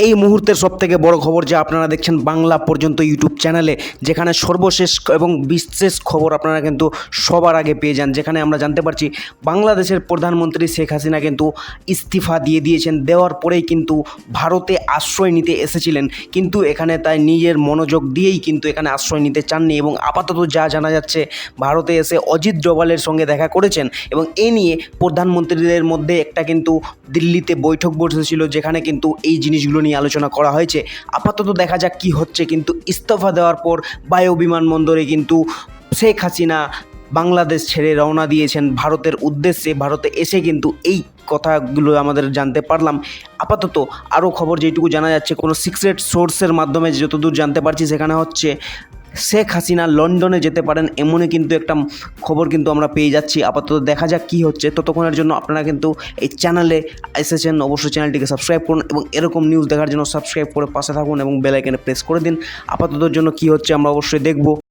এই মুহূর্তের সবথেকে বড় খবর যা আপনারা দেখছেন বাংলা পর্যন্ত ইউটিউব চ্যানেলে, যেখানে সর্বশেষ এবং বিশেষ খবর আপনারা কিন্তু সবার আগে পেয়ে যান। যেখানে আমরা জানতে পারছি বাংলাদেশের প্রধানমন্ত্রী শেখ হাসিনা কিন্তু ইস্তিফা দিয়ে দিয়েছেন। দেওয়ার পরেই কিন্তু ভারতে আশ্রয় নিতে এসেছিলেন, কিন্তু এখানে তাই নিজের মনোযোগ দিয়েই কিন্তু এখানে আশ্রয় নিতে চাননি এবং আপাতত যা জানা যাচ্ছে ভারতে এসে অজিত ডোভালের সঙ্গে দেখা করেছেন এবং এ নিয়ে প্রধানমন্ত্রীদের মধ্যে একটা কিন্তু দিল্লিতে বৈঠক বসেছিল, যেখানে কিন্তু এই জিনিসগুলো নিয়ে আলোচনা করা হয়েছে। আপাতত দেখা যাক কী হচ্ছে। কিন্তু ইস্তফা দেওয়ার পর বায়ু বিমানবন্দরে কিন্তু শেখ হাসিনা বাংলাদেশ ছেড়ে রওনা দিয়েছেন ভারতের উদ্দেশ্যে। ভারতে এসে কিন্তু এই কথাগুলো আমাদের জানতে পারলাম। আপাতত আরও খবর যেটুকু জানা যাচ্ছে কোনো সিক্রেট সোর্সের মাধ্যমে যতদূর জানতে পারছি, সেখানে হচ্ছে শেখ হাসিনা লন্ডনে যেতে পারেন এমনই কিন্তু একটা খবর কিন্তু আমরা পেয়ে যাচ্ছি। আপাতত দেখা যাক কী হচ্ছে। ততক্ষণের জন্য আপনারা কিন্তু এই চ্যানেলে এসেছেন, অবশ্যই চ্যানেলটিকে সাবস্ক্রাইব করুন এবং এরকম নিউজ দেখার জন্য সাবস্ক্রাইব করে পাশে থাকুন এবং বেল আইকনে প্রেস করে দিন। আপাততর জন্য কী হচ্ছে আমরা অবশ্যই দেখব।